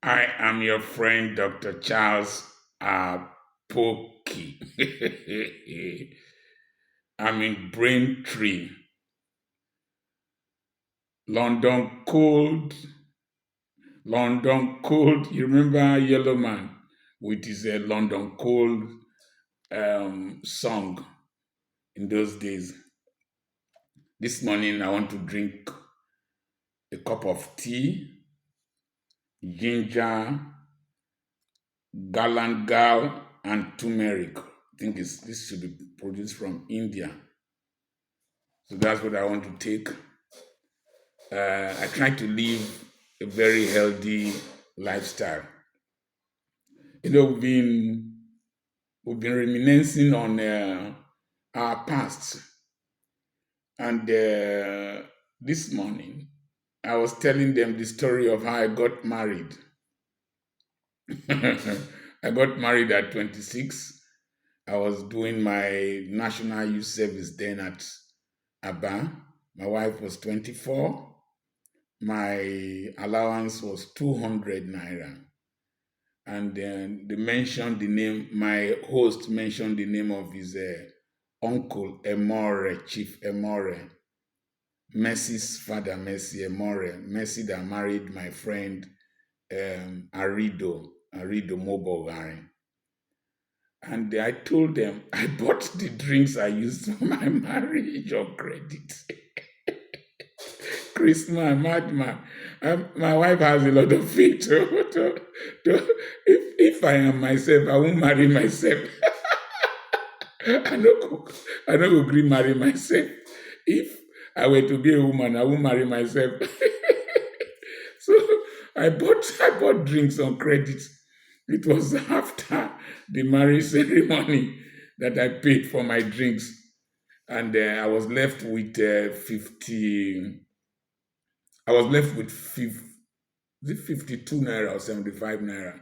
I am your friend, Dr. Charles Apoki. I'm in Braintree, London cold. London cold. You remember Yellow Man with his London cold song in those days. This morning, I want to drink a cup of tea, ginger, galangal, and turmeric. I think this should be produced from India. So that's what I want to take. I try to live a very healthy lifestyle. We've been reminiscing on our past, and this morning I was telling them the story of how I got married. I got married at 26. I was doing my national youth service then at Aba. My wife was 24. My allowance was 200 naira. And then my host mentioned the name of his uncle, Emore, Chief Emore, Mercy's father, Mercy Emore, Mercy that married my friend Arido Mobogari. And I told them I bought the drinks I used for my marriage on credit. Christmas, madman. My wife has a lot of faith. If I am myself, I won't marry myself. I don't agree marry myself. If I were to be a woman, I won't marry myself. So I bought drinks on credit. It was after the marriage ceremony that I paid for my drinks, and I was left with 50. I was left with 50, is it 52 naira or 75 naira.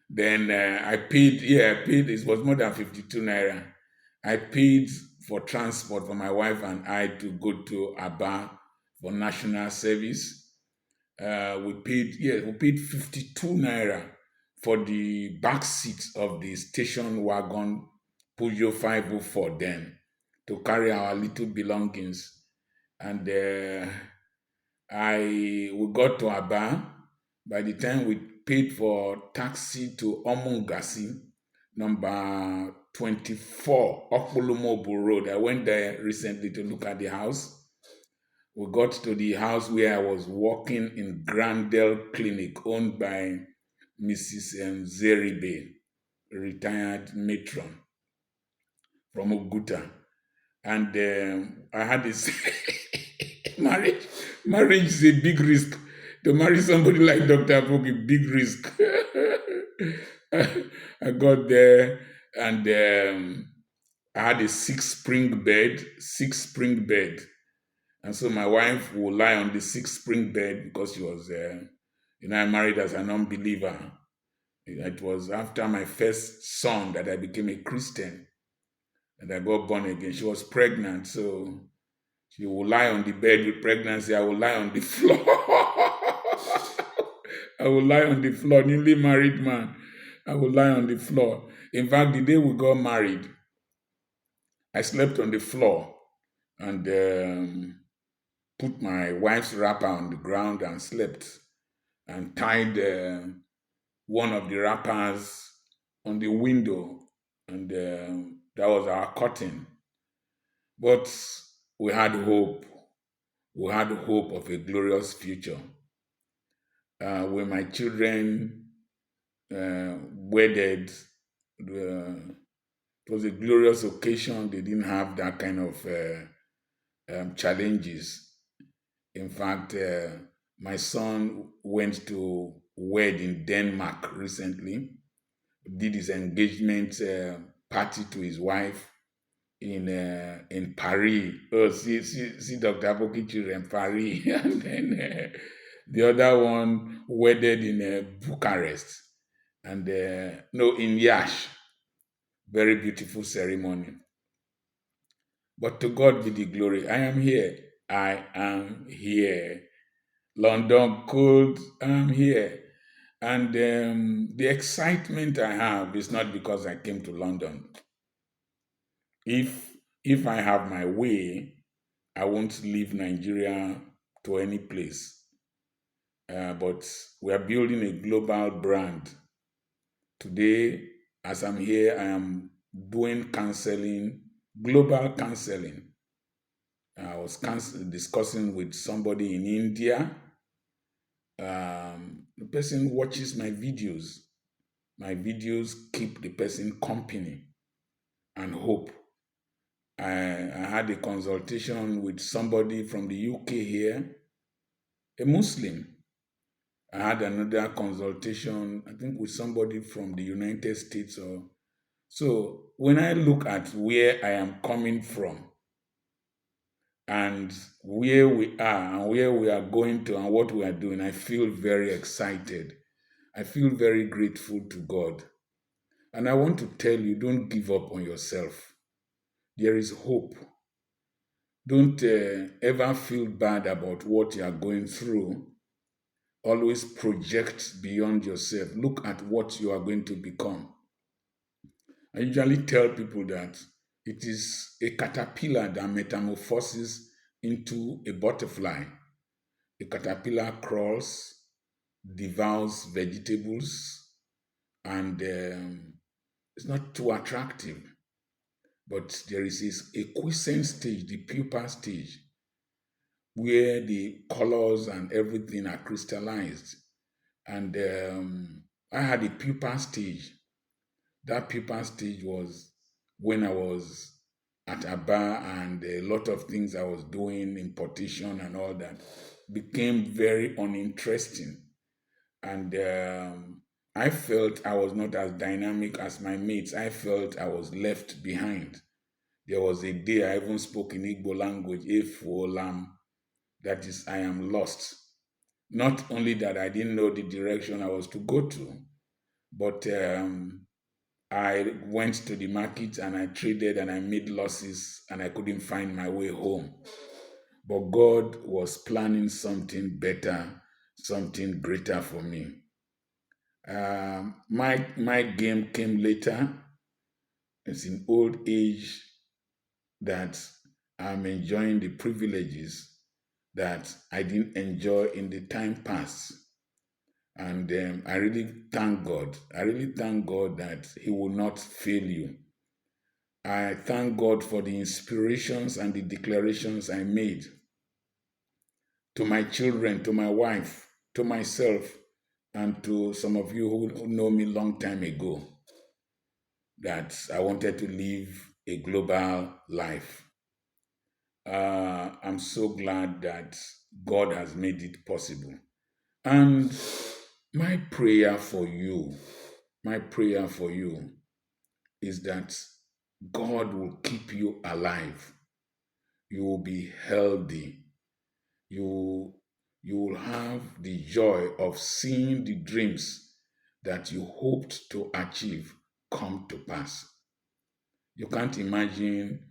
Then I paid. Yeah, I paid. It was more than 52 naira. I paid for transport for my wife and I to go to Aba for national service. We paid 52 naira for the back seat of the station wagon Peugeot 504 then to carry our little belongings. And we got to Aba. By the time we paid for taxi to Omungasi, number 24, Okpulumobu Road. I went there recently to look at the house. We got to the house where I was working in Grandel Clinic, owned by Mrs. Zeribe, retired matron from Oguta. And I had this marriage. Marriage is a big risk. To marry somebody like Dr. Apoki, big risk. I got there and I had a six-spring bed. And so my wife would lie on the six-spring bed because she was, I married as an unbeliever. It was after my first son that I became a Christian and I got born again. She was pregnant, so she would lie on the bed with pregnancy. I would lie on the floor. I would lie on the floor, newly married man. I would lie on the floor. In fact, the day we got married, I slept on the floor and put my wife's wrapper on the ground and slept and tied one of the wrappers on the window, and that was our curtain. But we had hope. We had hope of a glorious future. When my children wedded, it was a glorious occasion. They didn't have that kind of challenges. In fact, my son went to wed in Denmark recently, did his engagement party to his wife in Paris. Oh, see Dr. Apoki children, Paris. And then the other one wedded in Bucharest. And no, in Yash. Very beautiful ceremony. But to God be the glory. I am here. I am here. London cold, I'm here. And the excitement I have is not because I came to London. If if I have my way, I won't leave Nigeria to any place. But we are building a global brand. Today, as I'm here, I am doing counseling, global counseling. I was discussing with somebody in India. The person watches my videos. My videos keep the person company and hope. I had a consultation with somebody from the UK here, a Muslim. I had another consultation, I think, with somebody from the United States. Or so when I look at where I am coming from and where we are and where we are going to and what we are doing, I feel very excited. I feel very grateful to God. And I want to tell you, don't give up on yourself. There is hope. Don't ever feel bad about what you are going through. Always project beyond yourself. Look at what you are going to become. I usually tell people that it is a caterpillar that metamorphoses into a butterfly. A caterpillar crawls, devours vegetables, and it's not too attractive. But there is this quiescent stage, the pupa stage, where the colors and everything are crystallized. And I had a pupa stage. That pupa stage was when I was at a bar, and a lot of things I was doing, importation and all that, became very uninteresting. And I felt I was not as dynamic as my mates. I felt I was left behind. There was a day I even spoke in Igbo language, Efuolam, that is, I am lost. Not only that I didn't know the direction I was to go to, but I went to the market and I traded and I made losses and I couldn't find my way home. But God was planning something better, something greater for me. My game came later. It's in old age that I'm enjoying the privileges that I didn't enjoy in the time past. And I really thank God. I really thank God that He will not fail you. I thank God for the inspirations and the declarations I made to my children, to my wife, to myself, and to some of you who know me long time ago, that I wanted to live a global life. I'm so glad that God has made it possible. And my prayer for you, my prayer for you is that God will keep you alive. You will be healthy. You, you will have the joy of seeing the dreams that you hoped to achieve come to pass. You can't imagine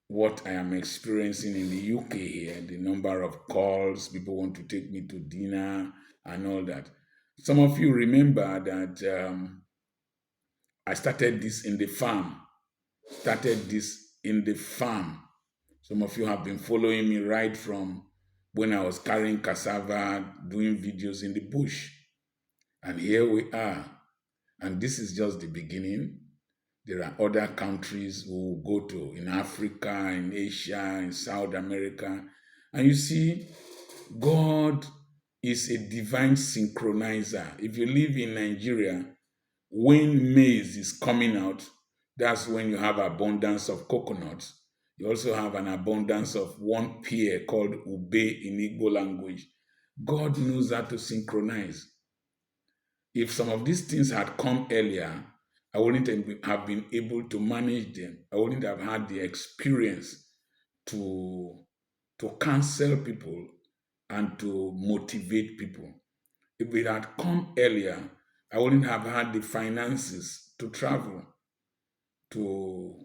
what I am experiencing in the UK here, the number of calls, people want to take me to dinner and all that. Some of you remember that I started this in the farm, Some of you have been following me right from when I was carrying cassava, doing videos in the bush. And here we are. And this is just the beginning. There are other countries we will go to in Africa, in Asia, in South America. And you see, God is a divine synchronizer. If you live in Nigeria, when maize is coming out, that's when you have abundance of coconuts. You also have an abundance of one pear called ube in Igbo language. God knows how to synchronize. If some of these things had come earlier, I wouldn't have been able to manage them. I wouldn't have had the experience to, to counsel people and to motivate people. If it had come earlier, I wouldn't have had the finances to travel, to,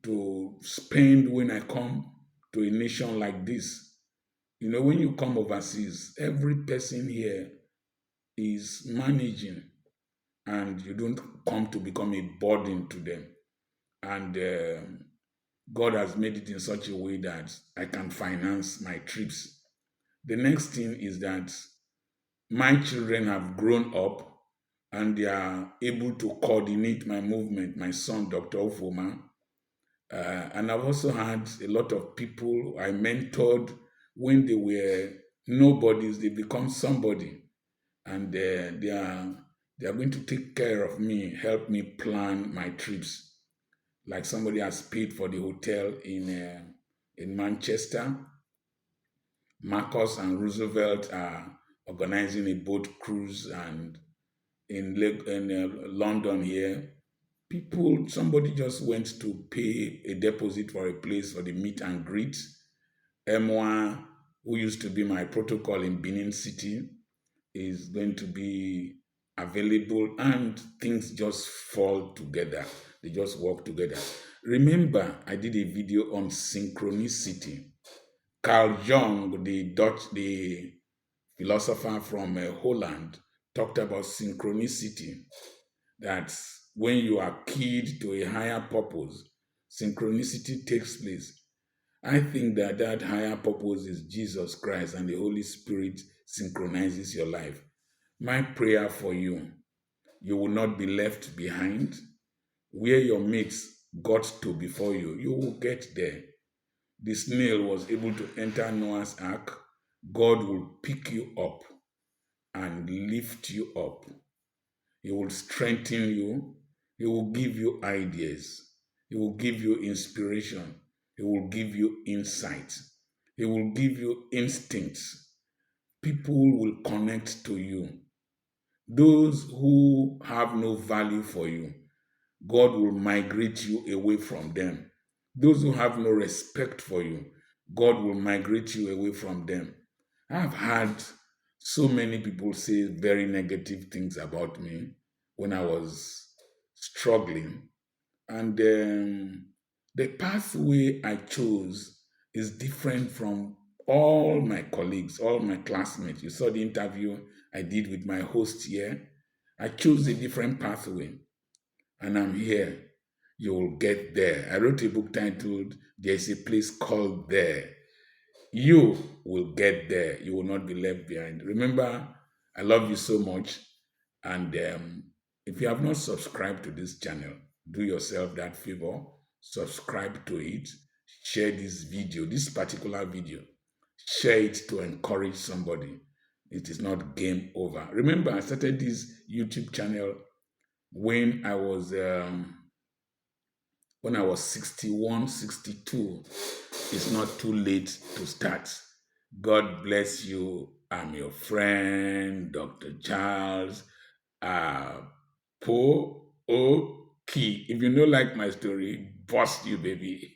to spend when I come to a nation like this. You know, when you come overseas, every person here is managing, and you don't come to become a burden to them. And God has made it in such a way that I can finance my trips. The next thing is that my children have grown up and they are able to coordinate my movement. My son, Dr. Ofoma, and I've also had a lot of people I mentored when they were nobodies, they become somebody, and they are going to take care of me, help me plan my trips. Like somebody has paid for the hotel in Manchester. Marcus and Roosevelt are organizing a boat cruise, and in London here, somebody just went to pay a deposit for a place for the meet and greet. Emwa, who used to be my protocol in Benin City, is going to be available, and things just fall together. They just work together. Remember, I did a video on synchronicity. Carl Jung, the philosopher from Holland, talked about synchronicity. That when you are keyed to a higher purpose, synchronicity takes place. I think that that higher purpose is Jesus Christ, and the Holy Spirit synchronizes your life. My prayer for you, you will not be left behind. Where your mates got to before you, you will get there. The snail was able to enter Noah's ark. God will pick you up and lift you up. He will strengthen you. He will give you ideas. He will give you inspiration. He will give you insight. He will give you instincts. People will connect to you. Those who have no value for you, God will migrate you away from them. Those who have no respect for you, God will migrate you away from them. I've had so many people say very negative things about me when I was struggling. And the pathway I chose is different from all my colleagues, all my classmates. You saw the interview I did with my host here. I chose a different pathway, and I'm here. You will get there. I wrote a book titled There's a Place Called There. You will get there. You will not be left behind. Remember, I love you so much. And if you have not subscribed to this channel, do yourself that favor. Subscribe to it. Share this video, this particular video. Share it to encourage somebody. It is not game over. Remember, I started this YouTube channel when I was 61, 62. It's not too late to start. God bless you. I'm your friend, Dr. Charles Apoki. If you don't like my story, bust you, baby.